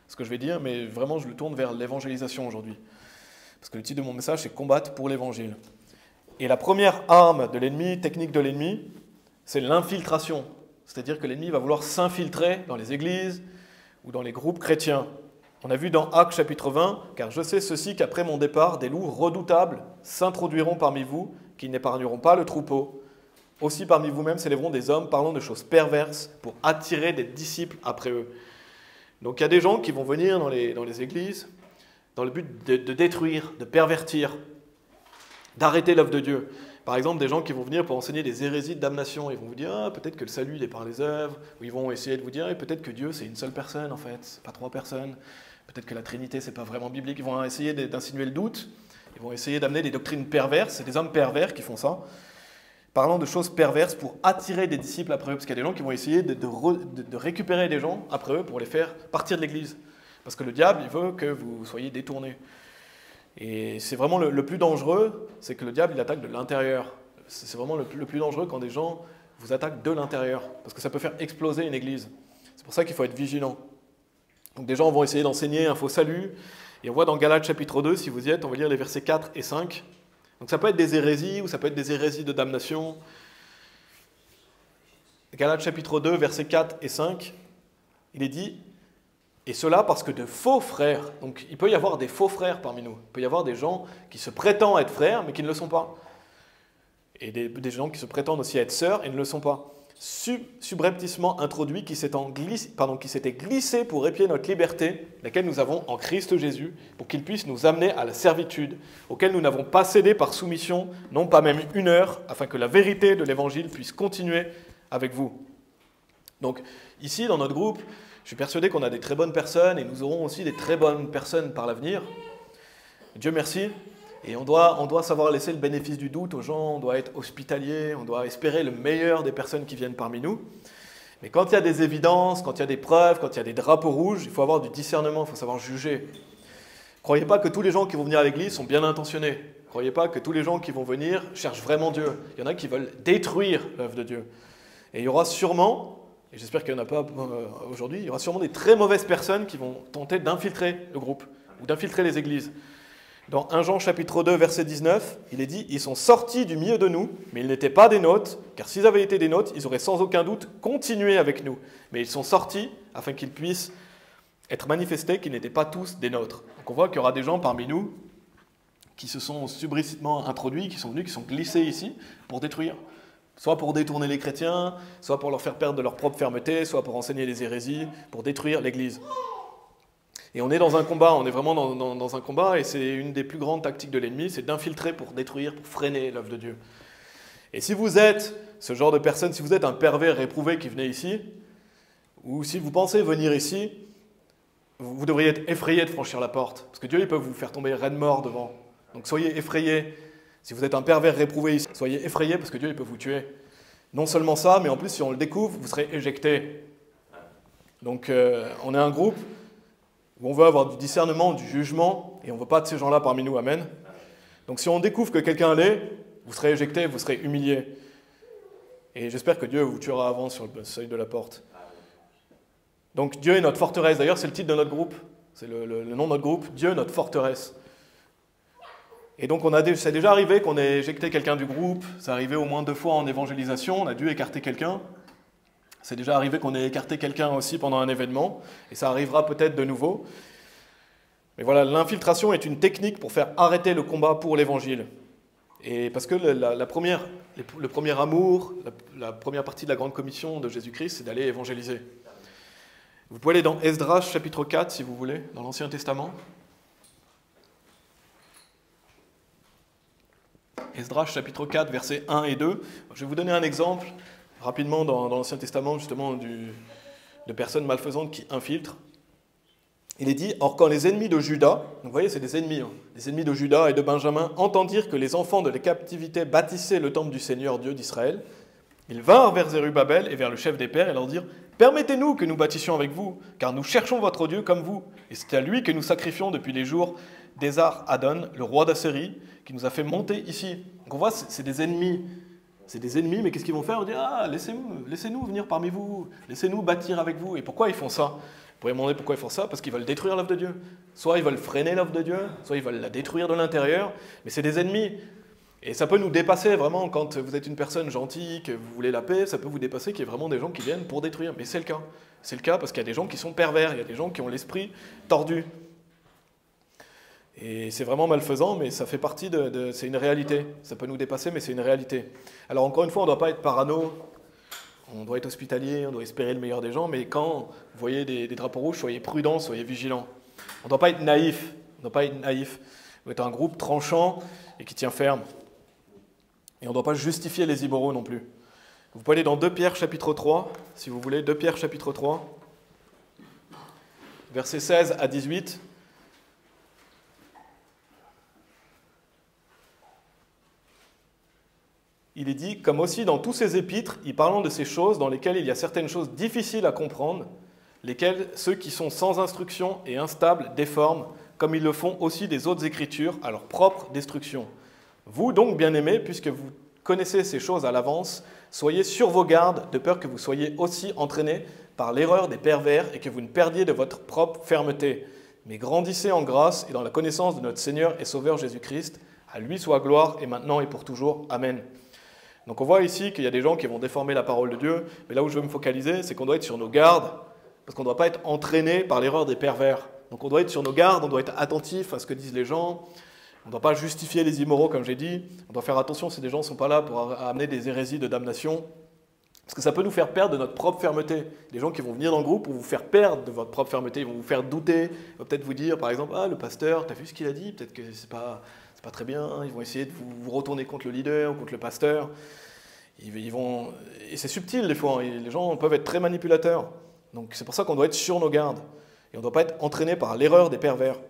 ce que je vais dire, mais vraiment je le tourne vers l'évangélisation aujourd'hui. Parce que le titre de mon message, c'est « Combattre pour l'évangile ». Et la première arme de l'ennemi, technique de l'ennemi, c'est l'infiltration. C'est-à-dire que l'ennemi va vouloir s'infiltrer dans les églises ou dans les groupes chrétiens. On a vu dans Actes chapitre 20, « Car je sais ceci qu'après mon départ, des loups redoutables s'introduiront parmi vous, qui n'épargneront pas le troupeau. Aussi parmi vous-même s'élèveront des hommes parlant de choses perverses pour attirer des disciples après eux. » Donc il y a des gens qui vont venir dans les églises dans le but de détruire, de pervertir, d'arrêter l'œuvre de Dieu. Par exemple, des gens qui vont venir pour enseigner des hérésies de damnation. Ils vont vous dire, peut-être que le salut il est par les œuvres. Ou ils vont essayer de vous dire, peut-être que Dieu c'est une seule personne en fait, c'est pas 3 personnes. peut-être que la Trinité, c'est pas vraiment biblique. Ils vont essayer d'insinuer le doute. Ils vont essayer d'amener des doctrines perverses. C'est des hommes pervers qui font ça. Parlant de choses perverses pour attirer des disciples après eux. Parce qu'il y a des gens qui vont essayer de récupérer des gens après eux pour les faire partir de l'Église. Parce que le diable, il veut que vous soyez détournés. Et c'est vraiment le plus dangereux, c'est que le diable, il attaque de l'intérieur. C'est vraiment le plus dangereux quand des gens vous attaquent de l'intérieur. Parce que ça peut faire exploser une église. C'est pour ça qu'il faut être vigilant. Donc des gens vont essayer d'enseigner un faux salut. Et on voit dans Galates chapitre 2, si vous y êtes, on va lire les versets 4 et 5. Donc ça peut être des hérésies ou ça peut être des hérésies de damnation. Galates chapitre 2, versets 4 et 5, il est dit... Et cela parce que de faux frères, donc il peut y avoir des faux frères parmi nous, il peut y avoir des gens qui se prétendent être frères mais qui ne le sont pas. Et des gens qui se prétendent aussi être sœurs et ne le sont pas. Subrepticement introduits qui s'étaient glissés pour épier notre liberté, laquelle nous avons en Christ Jésus, pour qu'ils puissent nous amener à la servitude, auquel nous n'avons pas cédé par soumission, non pas même une heure, afin que la vérité de l'Évangile puisse continuer avec vous. Donc ici, dans notre groupe, je suis persuadé qu'on a des très bonnes personnes et nous aurons aussi des très bonnes personnes par l'avenir. Dieu merci. Et on doit savoir laisser le bénéfice du doute aux gens, on doit être hospitalier, on doit espérer le meilleur des personnes qui viennent parmi nous. Mais quand il y a des évidences, quand il y a des preuves, quand il y a des drapeaux rouges, il faut avoir du discernement, il faut savoir juger. Ne croyez pas que tous les gens qui vont venir à l'église sont bien intentionnés. Ne croyez pas que tous les gens qui vont venir cherchent vraiment Dieu. Il y en a qui veulent détruire l'œuvre de Dieu. Et il y aura sûrement... Et j'espère qu'il n'y en a pas aujourd'hui, il y aura sûrement des très mauvaises personnes qui vont tenter d'infiltrer le groupe ou d'infiltrer les églises. Dans 1 Jean chapitre 2, verset 19, il est dit « Ils sont sortis du milieu de nous, mais ils n'étaient pas des nôtres, car s'ils avaient été des nôtres, ils auraient sans aucun doute continué avec nous. Mais ils sont sortis afin qu'ils puissent être manifestés qu'ils n'étaient pas tous des nôtres. » Donc on voit qu'il y aura des gens parmi nous qui se sont subrepticement introduits, qui sont venus, qui sont glissés ici pour détruire. Soit pour détourner les chrétiens, soit pour leur faire perdre de leur propre fermeté, soit pour enseigner les hérésies, pour détruire l'Église. Et on est dans un combat, on est vraiment dans un combat, et c'est une des plus grandes tactiques de l'ennemi, c'est d'infiltrer pour détruire, pour freiner l'œuvre de Dieu. Et si vous êtes ce genre de personne, si vous êtes un pervers réprouvé qui venait ici, ou si vous pensez venir ici, vous devriez être effrayé de franchir la porte, parce que Dieu il peut vous faire tomber raide mort devant. Donc soyez effrayés. Si vous êtes un pervers réprouvé ici, soyez effrayés parce que Dieu il peut vous tuer. Non seulement ça, mais en plus, si on le découvre, vous serez éjecté. Donc, on est un groupe où on veut avoir du discernement, du jugement, et on ne veut pas de ces gens-là parmi nous. Amen. Donc, si on découvre que quelqu'un l'est, vous serez éjecté, vous serez humilié. Et j'espère que Dieu vous tuera avant sur le seuil de la porte. Donc, Dieu est notre forteresse. D'ailleurs, c'est le titre de notre groupe. C'est le nom de notre groupe. Dieu, notre forteresse. Et donc, c'est déjà arrivé qu'on ait éjecté quelqu'un du groupe. C'est arrivé au moins 2 fois en évangélisation. On a dû écarter quelqu'un. C'est déjà arrivé qu'on ait écarté quelqu'un aussi pendant un événement. Et ça arrivera peut-être de nouveau. Mais voilà, l'infiltration est une technique pour faire arrêter le combat pour l'évangile. Et parce que le premier amour, la première partie de la grande commission de Jésus-Christ, c'est d'aller évangéliser. Vous pouvez aller dans Esdras chapitre 4, si vous voulez, dans l'Ancien Testament. Esdras chapitre 4, versets 1 et 2. Je vais vous donner un exemple, rapidement, dans l'Ancien Testament, justement, de personnes malfaisantes qui infiltrent. Il est dit, « Or quand les ennemis de Juda, donc vous voyez, c'est des ennemis, les ennemis de Juda et de Benjamin, entendirent que les enfants de la captivité bâtissaient le temple du Seigneur Dieu d'Israël, ils vinrent vers Zérubabel et vers le chef des pères et leur dirent, « Permettez-nous que nous bâtissions avec vous, car nous cherchons votre Dieu comme vous, et c'est à lui que nous sacrifions depuis les jours d'Ésar-Hadon, le roi d'Assyrie, qui nous a fait monter ici. » Donc on voit, c'est des ennemis. C'est des ennemis, mais qu'est-ce qu'ils vont faire? Ils vont dire, « Ah, laissez-nous venir parmi vous, laissez-nous bâtir avec vous. » Et pourquoi ils font ça? Vous pourriez me demander pourquoi ils font ça? Parce qu'ils veulent détruire l'œuvre de Dieu. Soit ils veulent freiner l'œuvre de Dieu, soit ils veulent la détruire de l'intérieur, mais c'est des ennemis. Et ça peut nous dépasser vraiment quand vous êtes une personne gentille, que vous voulez la paix, ça peut vous dépasser qu'il y ait vraiment des gens qui viennent pour détruire. Mais c'est le cas. C'est le cas parce qu'il y a des gens qui sont pervers, il y a des gens qui ont l'esprit tordu. Et c'est vraiment malfaisant, mais ça fait partie c'est une réalité. Ça peut nous dépasser, mais c'est une réalité. Alors encore une fois, on ne doit pas être parano, on doit être hospitalier, on doit espérer le meilleur des gens, mais quand vous voyez des drapeaux rouges, soyez prudents, soyez vigilants. On ne doit pas être naïf. On ne doit pas être naïf. On doit être un groupe tranchant et qui tient ferme. Et on ne doit pas justifier les immoraux non plus. Vous pouvez aller dans 2 Pierre chapitre 3, si vous voulez, 2 Pierre chapitre 3. versets 16 à 18. Il est dit, comme aussi dans tous ces épîtres, y parlant de ces choses dans lesquelles il y a certaines choses difficiles à comprendre, lesquelles ceux qui sont sans instruction et instables déforment, comme ils le font aussi des autres écritures, à leur propre destruction. Vous donc, bien-aimés, puisque vous connaissez ces choses à l'avance, soyez sur vos gardes, de peur que vous soyez aussi entraînés par l'erreur des pervers et que vous ne perdiez de votre propre fermeté. Mais grandissez en grâce et dans la connaissance de notre Seigneur et Sauveur Jésus-Christ. À lui soit gloire et maintenant et pour toujours. Amen. Donc on voit ici qu'il y a des gens qui vont déformer la parole de Dieu, mais là où je veux me focaliser, c'est qu'on doit être sur nos gardes, parce qu'on ne doit pas être entraîné par l'erreur des pervers. Donc on doit être sur nos gardes, on doit être attentif à ce que disent les gens, on ne doit pas justifier les immoraux comme j'ai dit, on doit faire attention si des gens ne sont pas là pour amener des hérésies de damnation, parce que ça peut nous faire perdre de notre propre fermeté. Des gens qui vont venir dans le groupe pour vous faire perdre de votre propre fermeté, ils vont vous faire douter, ils vont peut-être vous dire par exemple « Ah, le pasteur, tu as vu ce qu'il a dit? Peut-être que c'est pas très bien. » Ils vont essayer de vous retourner contre le leader ou contre le pasteur. Et c'est subtil des fois, les gens peuvent être très manipulateurs. Donc c'est pour ça qu'on doit être sur nos gardes. Et on ne doit pas être entraîné par l'erreur des pervers.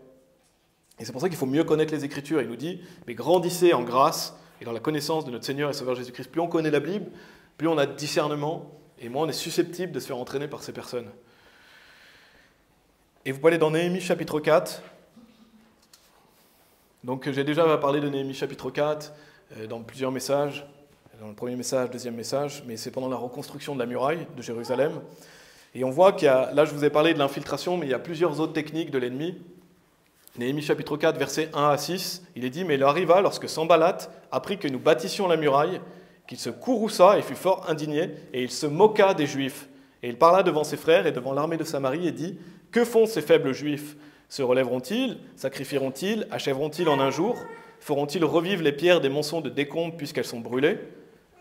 Et c'est pour ça qu'il faut mieux connaître les Écritures. Il nous dit, mais grandissez en grâce et dans la connaissance de notre Seigneur et Sauveur Jésus-Christ. Plus on connaît la Bible, plus on a de discernement, et moins on est susceptible de se faire entraîner par ces personnes. Et vous pouvez aller dans Néhémie chapitre 4. Donc j'ai déjà parlé de Néhémie chapitre 4 dans plusieurs messages. Dans le premier message, deuxième message, mais c'est pendant la reconstruction de la muraille de Jérusalem. Et on voit qu'il y a, là je vous ai parlé de l'infiltration, mais il y a plusieurs autres techniques de l'ennemi. Néhémie chapitre 4, versets 1 à 6, il est dit « Mais il arriva, lorsque Sanballat apprit que nous bâtissions la muraille, qu'il se courrouça et fut fort indigné, et il se moqua des Juifs. Et il parla devant ses frères et devant l'armée de Samarie et dit « Que font ces faibles Juifs? Se relèveront-ils? Sacrifieront-ils? Achèveront-ils en un jour? Feront-ils revivre les pierres des monceaux de décombres puisqu'elles sont brûlées ?»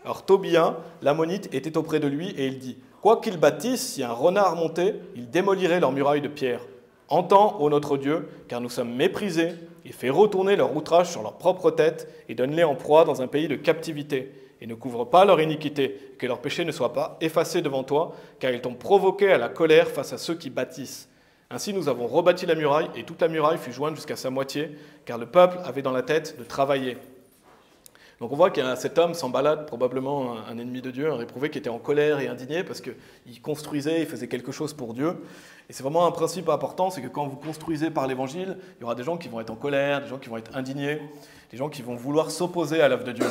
Alors Tobia, l'ammonite, était auprès de lui et il dit « Quoi qu'ils bâtissent, si un renard montait, il démolirait leurs murailles de pierre. Entends, ô notre Dieu, car nous sommes méprisés, et fais retourner leur outrage sur leur propre tête, et donne-les en proie dans un pays de captivité. Et ne couvre pas leur iniquité, que leur péché ne soit pas effacé devant toi, car ils t'ont provoqué à la colère face à ceux qui bâtissent. Ainsi nous avons rebâti la muraille, et toute la muraille fut jointe jusqu'à sa moitié, car le peuple avait dans la tête de travailler. » Donc on voit qu'il y a cet homme, Sanballat, probablement un ennemi de Dieu, un réprouvé, qui était en colère et indigné parce qu'il construisait, il faisait quelque chose pour Dieu. Et c'est vraiment un principe important, c'est que quand vous construisez par l'Évangile, il y aura des gens qui vont être en colère, des gens qui vont être indignés, des gens qui vont vouloir s'opposer à l'œuvre de Dieu.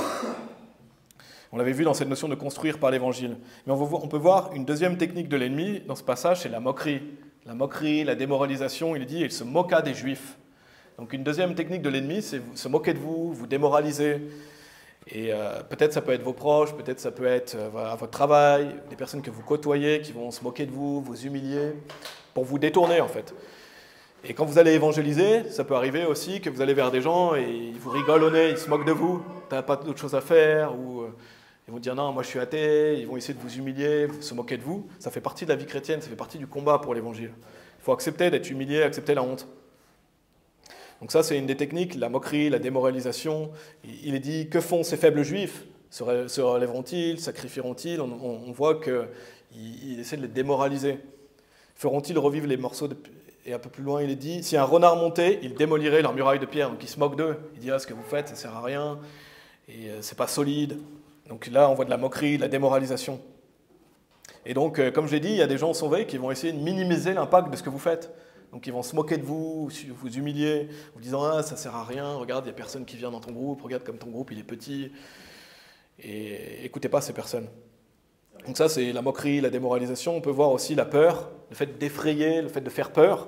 On l'avait vu dans cette notion de construire par l'Évangile. Mais on peut voir une deuxième technique de l'ennemi dans ce passage, c'est la moquerie. La moquerie, la démoralisation, il dit « il se moqua des Juifs ». Donc une deuxième technique de l'ennemi, c'est se moquer de vous, vous démoraliser. Et peut-être ça peut être vos proches, peut-être ça peut être à votre travail, des personnes que vous côtoyez qui vont se moquer de vous, vous humilier, pour vous détourner en fait. Et quand vous allez évangéliser, ça peut arriver aussi que vous allez vers des gens et ils vous rigolent au nez, ils se moquent de vous, tu n'as pas d'autre chose à faire, ou ils vont dire non, moi je suis athée, ils vont essayer de vous humilier, se moquer de vous. Ça fait partie de la vie chrétienne, ça fait partie du combat pour l'évangile. Il faut accepter d'être humilié, accepter la honte. Donc ça, c'est une des techniques, la moquerie, la démoralisation. Il est dit, que font ces faibles juifs? Se relèveront-ils? Sacrifieront-ils? On voit qu'il essaie de les démoraliser. Feront-ils revivre les morceaux de... Et un peu plus loin, il est dit, si un renard montait, il démolirait leurs murailles de pierre. Donc il se moque d'eux. Il dit, ah, ce que vous faites, ça ne sert à rien. Et c'est pas solide. Donc là, on voit de la moquerie, de la démoralisation. Et donc, comme je l'ai dit, il y a des gens sauvés qui vont essayer de minimiser l'impact de ce que vous faites. Donc ils vont se moquer de vous, vous humilier, vous disant « Ah, ça ne sert à rien, regarde, il n'y a personne qui vient dans ton groupe, regarde comme ton groupe, il est petit. » Et écoutez pas ces personnes. Donc ça, c'est la moquerie, la démoralisation. On peut voir aussi la peur, le fait d'effrayer, le fait de faire peur.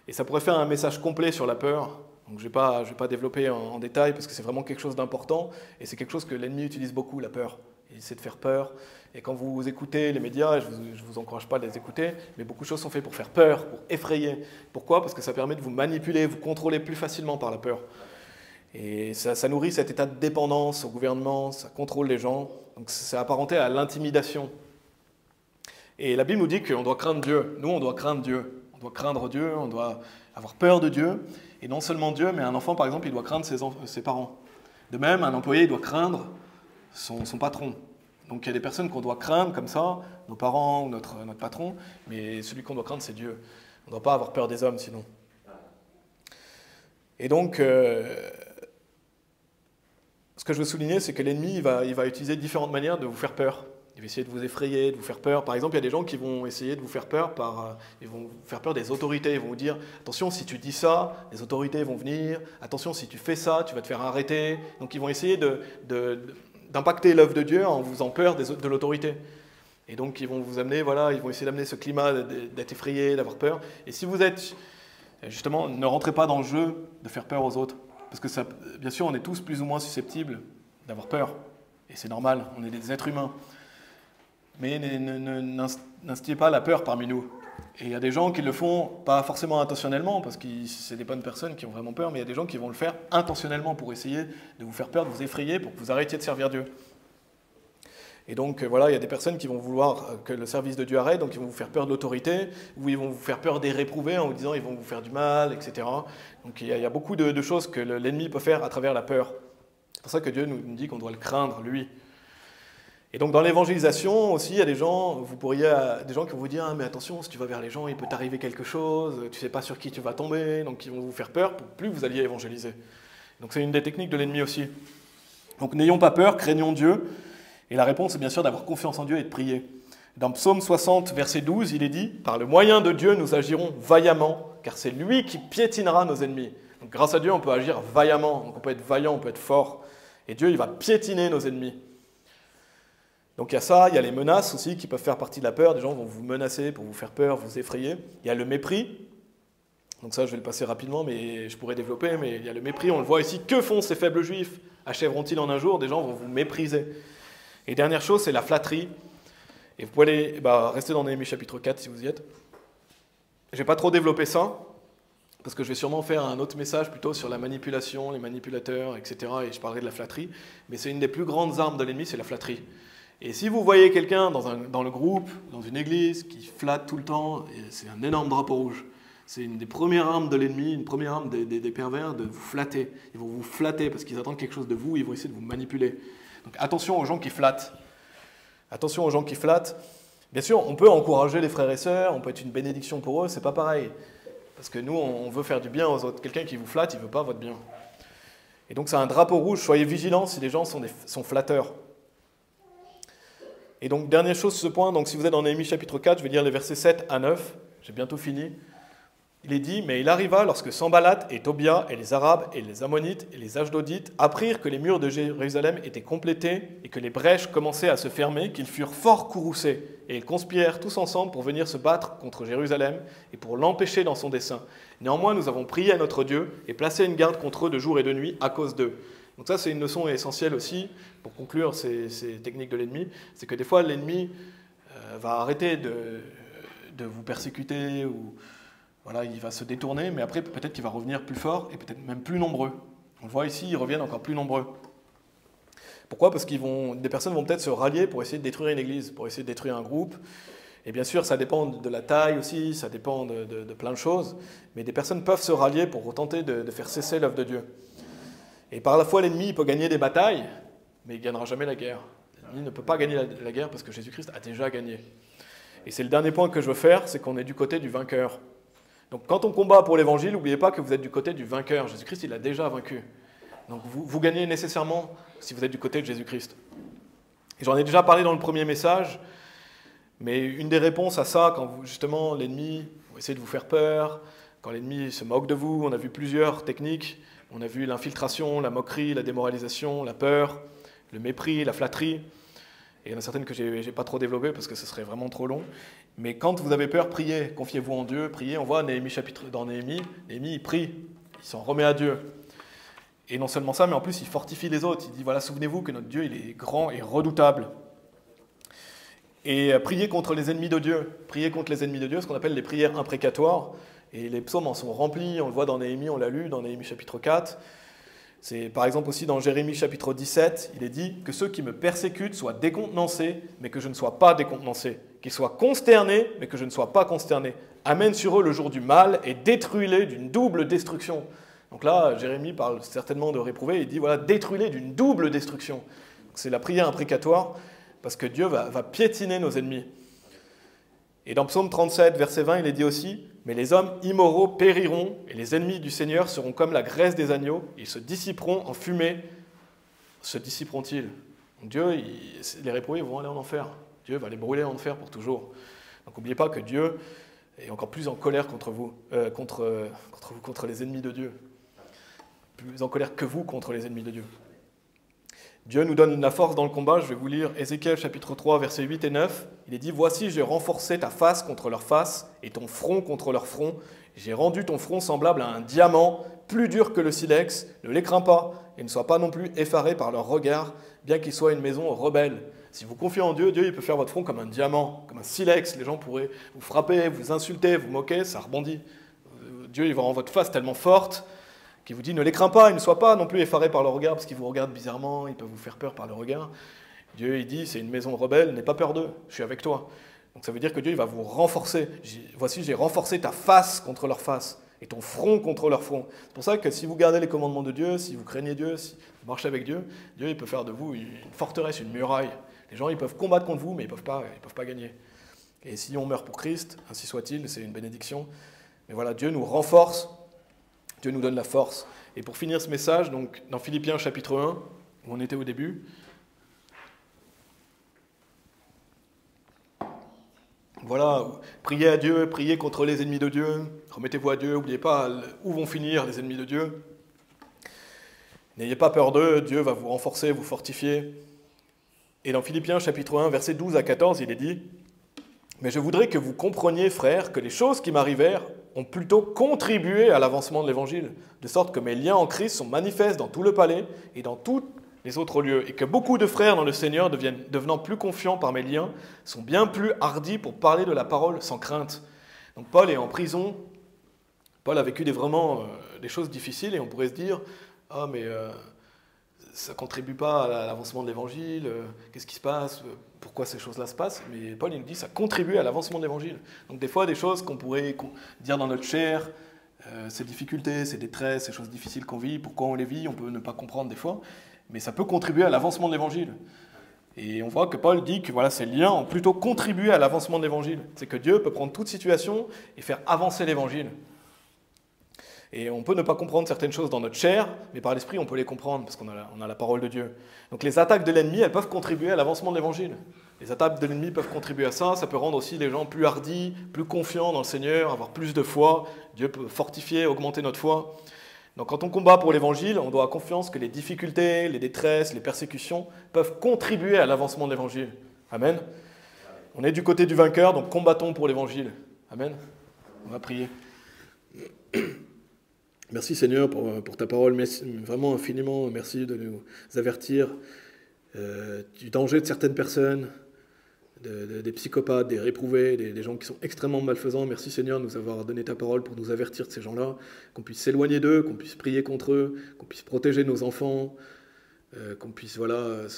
Et ça pourrait faire un message complet sur la peur. Donc je ne vais pas développer en détail parce que c'est vraiment quelque chose d'important. Et c'est quelque chose que l'ennemi utilise beaucoup, la peur. Il essaie de faire peur. Et quand vous écoutez les médias, je ne vous encourage pas à les écouter, mais beaucoup de choses sont faites pour faire peur, pour effrayer. Pourquoi? Parce que ça permet de vous manipuler, vous contrôler plus facilement par la peur. Et ça nourrit cet état de dépendance au gouvernement, ça contrôle les gens. Donc c'est apparenté à l'intimidation. Et la Bible nous dit qu'on doit craindre Dieu. Nous, on doit craindre Dieu. On doit craindre Dieu, on doit avoir peur de Dieu. Et non seulement Dieu, mais un enfant, par exemple, il doit craindre ses parents. De même, un employé, il doit craindre son patron. Donc il y a des personnes qu'on doit craindre comme ça, nos parents ou notre patron, mais celui qu'on doit craindre, c'est Dieu. On ne doit pas avoir peur des hommes sinon. Et donc, ce que je veux souligner, c'est que l'ennemi il va utiliser différentes manières de vous faire peur. Il va essayer de vous effrayer, de vous faire peur. Par exemple, il y a des gens qui vont essayer de vous faire peur ils vont vous faire peur des autorités. Ils vont vous dire, attention, si tu dis ça, les autorités vont venir. Attention, si tu fais ça, tu vas te faire arrêter. Donc, ils vont essayer d'impacter l'œuvre de Dieu en vous faisant peur de l'autorité. Et donc, ils vont vous amener, voilà, ils vont essayer d'amener ce climat d'être effrayé, d'avoir peur. Et si vous êtes, justement, ne rentrez pas dans le jeu de faire peur aux autres. Parce que, bien sûr, on est tous plus ou moins susceptibles d'avoir peur. Et c'est normal, on est des êtres humains. Mais n'instillez pas la peur parmi nous. Et il y a des gens qui le font pas forcément intentionnellement, parce que c'est des bonnes personnes qui ont vraiment peur, mais il y a des gens qui vont le faire intentionnellement pour essayer de vous faire peur, de vous effrayer, pour que vous arrêtiez de servir Dieu. Et donc voilà, il y a des personnes qui vont vouloir que le service de Dieu arrête, donc ils vont vous faire peur de l'autorité, ou ils vont vous faire peur des réprouvés en vous disant ils vont vous faire du mal, etc. Donc il y a beaucoup de choses que l'ennemi peut faire à travers la peur. C'est pour ça que Dieu nous dit qu'on doit le craindre, lui. Et donc dans l'évangélisation aussi, il y a des gens qui vont vous dire ah, mais attention, si tu vas vers les gens, il peut t'arriver quelque chose, tu ne sais pas sur qui tu vas tomber, donc ils vont vous faire peur pour plus vous alliez évangéliser. Donc c'est une des techniques de l'ennemi aussi. Donc n'ayons pas peur, craignons Dieu. Et la réponse est bien sûr d'avoir confiance en Dieu et de prier. Dans Psaume 60, verset 12, il est dit « Par le moyen de Dieu, nous agirons vaillamment, car c'est lui qui piétinera nos ennemis. » Donc grâce à Dieu, on peut agir vaillamment, donc on peut être vaillant, on peut être fort. Et Dieu, il va piétiner nos ennemis. Donc il y a ça, il y a les menaces aussi qui peuvent faire partie de la peur. Des gens vont vous menacer pour vous faire peur, vous effrayer. Il y a le mépris. Donc ça, je vais le passer rapidement, mais je pourrais développer. Mais il y a le mépris, on le voit ici. Que font ces faibles juifs? Achèveront-ils en un jour? Des gens vont vous mépriser. Et dernière chose, c'est la flatterie. Et vous pouvez rester dans Néhémie chapitre 4 si vous y êtes. Je ne vais pas trop développer ça, parce que je vais sûrement faire un autre message plutôt sur la manipulation, les manipulateurs, etc. Et je parlerai de la flatterie. Mais c'est une des plus grandes armes de l'ennemi, c'est la flatterie. Et si vous voyez quelqu'un dans le groupe, dans une église, qui flatte tout le temps, c'est un énorme drapeau rouge. C'est une des premières armes de l'ennemi, une première arme des pervers, de vous flatter. Ils vont vous flatter parce qu'ils attendent quelque chose de vous, ils vont essayer de vous manipuler. Donc attention aux gens qui flattent. Attention aux gens qui flattent. Bien sûr, on peut encourager les frères et sœurs, on peut être une bénédiction pour eux, c'est pas pareil. Parce que nous, on veut faire du bien aux autres. Quelqu'un qui vous flatte, il ne veut pas votre bien. Et donc c'est un drapeau rouge, soyez vigilants si les gens sont flatteurs. Et donc, dernière chose sur ce point, donc si vous êtes dans Néhémie chapitre 4, je vais lire les versets 7 à 9, j'ai bientôt fini. Il est dit, mais il arriva lorsque Sanballat et Tobia et les Arabes et les Ammonites et les Ashdodites apprirent que les murs de Jérusalem étaient complétés et que les brèches commençaient à se fermer, qu'ils furent fort courroucés, et ils conspirèrent tous ensemble pour venir se battre contre Jérusalem et pour l'empêcher dans son dessein. Néanmoins, nous avons prié à notre Dieu et placé une garde contre eux de jour et de nuit à cause d'eux. Donc ça, c'est une leçon essentielle aussi, pour conclure ces techniques de l'ennemi, c'est que des fois, l'ennemi va arrêter de vous persécuter, ou voilà, il va se détourner, mais après, peut-être qu'il va revenir plus fort, et peut-être même plus nombreux. On le voit ici, ils reviennent encore plus nombreux. Pourquoi? Parce que des personnes vont peut-être se rallier pour essayer de détruire une église, pour essayer de détruire un groupe. Et bien sûr, ça dépend de la taille aussi, ça dépend de plein de choses, mais des personnes peuvent se rallier pour tenter de faire cesser l'œuvre de Dieu. Et par la foi, l'ennemi peut gagner des batailles, mais il ne gagnera jamais la guerre. L'ennemi ne peut pas gagner la guerre parce que Jésus-Christ a déjà gagné. Et c'est le dernier point que je veux faire, c'est qu'on est du côté du vainqueur. Donc quand on combat pour l'évangile, n'oubliez pas que vous êtes du côté du vainqueur. Jésus-Christ, il a déjà vaincu. Donc vous gagnez nécessairement si vous êtes du côté de Jésus-Christ. Et j'en ai déjà parlé dans le premier message, mais une des réponses à ça, quand justement l'ennemi essaie de vous faire peur, quand l'ennemi se moque de vous, on a vu plusieurs techniques. On a vu l'infiltration, la moquerie, la démoralisation, la peur, le mépris, la flatterie. Et il y en a certaines que je n'ai pas trop développées parce que ce serait vraiment trop long. Mais quand vous avez peur, priez, confiez-vous en Dieu, priez. On voit dans Néhémie, il prie, il s'en remet à Dieu. Et non seulement ça, mais en plus il fortifie les autres. Il dit, voilà, souvenez-vous que notre Dieu, il est grand et redoutable. Et priez contre les ennemis de Dieu. Priez contre les ennemis de Dieu, ce qu'on appelle les prières imprécatoires. Et les psaumes en sont remplis, on le voit dans Néhémie, on l'a lu dans Néhémie chapitre 4. C'est par exemple aussi dans Jérémie chapitre 17, il est dit que ceux qui me persécutent soient décontenancés, mais que je ne sois pas décontenancé. Qu'ils soient consternés, mais que je ne sois pas consterné. Amène sur eux le jour du mal et détruis-les d'une double destruction. Donc là, Jérémie parle certainement de réprouver, il dit voilà, détruis-les d'une double destruction. C'est la prière imprécatoire, parce que Dieu va piétiner nos ennemis. Et dans Psaume 37, verset 20, il est dit aussi « Mais les hommes immoraux périront, et les ennemis du Seigneur seront comme la graisse des agneaux, ils se dissiperont en fumée. » Se dissiperont-ils? Dieu, les réprouvés vont aller en enfer. Dieu va les brûler en enfer pour toujours. Donc n'oubliez pas que Dieu est encore plus en colère contre vous, contre les ennemis de Dieu. Plus en colère que vous contre les ennemis de Dieu. Dieu nous donne la force dans le combat. Je vais vous lire Ézéchiel chapitre 3, versets 8 et 9. Il est dit « Voici, j'ai renforcé ta face contre leur face et ton front contre leur front. J'ai rendu ton front semblable à un diamant, plus dur que le silex. Ne les crains pas et ne sois pas non plus effaré par leur regard, bien qu'ils soient une maison rebelle. » Si vous confiez en Dieu, Dieu il peut faire votre front comme un diamant, comme un silex. Les gens pourraient vous frapper, vous insulter, vous moquer, ça rebondit. Dieu il va rendre votre face tellement forte qu'il vous dit ne les crains pas, et ne sois pas non plus effaré par le regard, parce qu'ils vous regardent bizarrement, ils peuvent vous faire peur par le regard. Dieu il dit c'est une maison rebelle, n'aie pas peur d'eux, je suis avec toi. Donc ça veut dire que Dieu il va vous renforcer. Voici j'ai renforcé ta face contre leur face et ton front contre leur front. C'est pour ça que si vous gardez les commandements de Dieu, si vous craignez Dieu, si vous marchez avec Dieu, Dieu il peut faire de vous une forteresse, une muraille. Les gens ils peuvent combattre contre vous, mais ils peuvent pas gagner. Et si on meurt pour Christ, ainsi soit-il, c'est une bénédiction. Mais voilà, Dieu nous renforce. Dieu nous donne la force. Et pour finir ce message, donc, dans Philippiens chapitre 1, où on était au début, voilà, priez à Dieu, priez contre les ennemis de Dieu, remettez-vous à Dieu, n'oubliez pas où vont finir les ennemis de Dieu. N'ayez pas peur d'eux, Dieu va vous renforcer, vous fortifier. Et dans Philippiens chapitre 1, versets 12 à 14, il est dit « Mais je voudrais que vous compreniez, frères, que les choses qui m'arrivèrent ont plutôt contribué à l'avancement de l'Évangile, de sorte que mes liens en Christ sont manifestes dans tout le palais et dans tous les autres lieux, et que beaucoup de frères dans le Seigneur, devenant plus confiants par mes liens, sont bien plus hardis pour parler de la parole sans crainte. » Donc Paul est en prison, Paul a vécu des choses difficiles, et on pourrait se dire « Ah, mais ça ne contribue pas à l'avancement de l'Évangile, qu'est-ce qui se passe ? Pourquoi ces choses-là se passent ?» Mais Paul il nous dit que ça contribue à l'avancement de l'Évangile. Donc des fois, des choses qu'on pourrait dire dans notre chair, ces difficultés, ces détresses, ces choses difficiles qu'on vit, pourquoi on les vit, on peut ne pas comprendre des fois, mais ça peut contribuer à l'avancement de l'Évangile. Et on voit que Paul dit que voilà, ces liens ont plutôt contribué à l'avancement de l'Évangile. C'est que Dieu peut prendre toute situation et faire avancer l'Évangile. Et on peut ne pas comprendre certaines choses dans notre chair, mais par l'esprit, on peut les comprendre, parce qu'on a la parole de Dieu. Donc les attaques de l'ennemi, elles peuvent contribuer à l'avancement de l'Évangile. Les attaques de l'ennemi peuvent contribuer à ça. Ça peut rendre aussi les gens plus hardis, plus confiants dans le Seigneur, avoir plus de foi. Dieu peut fortifier, augmenter notre foi. Donc quand on combat pour l'Évangile, on doit avoir confiance que les difficultés, les détresses, les persécutions peuvent contribuer à l'avancement de l'Évangile. Amen. On est du côté du vainqueur, donc combattons pour l'Évangile. Amen. On va prier. Merci Seigneur pour ta parole, merci, vraiment infiniment merci de nous avertir du danger de certaines personnes, des psychopathes, des réprouvés, des gens qui sont extrêmement malfaisants. Merci Seigneur de nous avoir donné ta parole pour nous avertir de ces gens-là, qu'on puisse s'éloigner d'eux, qu'on puisse prier contre eux, qu'on puisse protéger nos enfants, qu'on puisse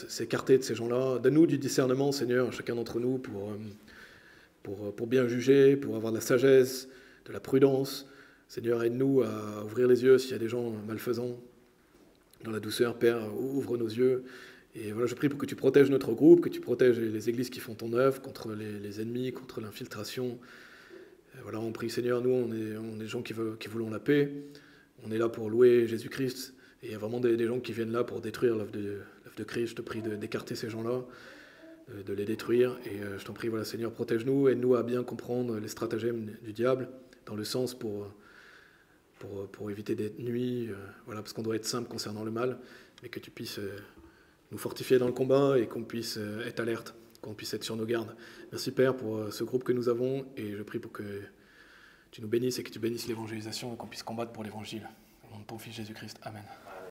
s'écarter de ces gens-là. Donne-nous du discernement Seigneur, chacun d'entre nous, pour bien juger, pour avoir de la sagesse, de la prudence. Seigneur, aide-nous à ouvrir les yeux s'il y a des gens malfaisants. Dans la douceur, Père, ouvre nos yeux. Et voilà, je prie pour que tu protèges notre groupe, que tu protèges les églises qui font ton œuvre contre les ennemis, contre l'infiltration. Voilà, on prie, Seigneur, nous, on est des gens qui voulons la paix. On est là pour louer Jésus-Christ. Et il y a vraiment des gens qui viennent là pour détruire l'œuvre de Christ. Je te prie d'écarter ces gens-là, de les détruire. Et je t'en prie, voilà, Seigneur, protège-nous, aide-nous à bien comprendre les stratagèmes du diable, dans le sens pour éviter des nuits, voilà, parce qu'on doit être simple concernant le mal, mais que tu puisses nous fortifier dans le combat et qu'on puisse être alerte, qu'on puisse être sur nos gardes. Merci Père pour ce groupe que nous avons, et je prie pour que tu nous bénisses et que tu bénisses l'évangélisation et qu'on puisse combattre pour l'évangile. Au nom de ton Fils Jésus-Christ. Amen.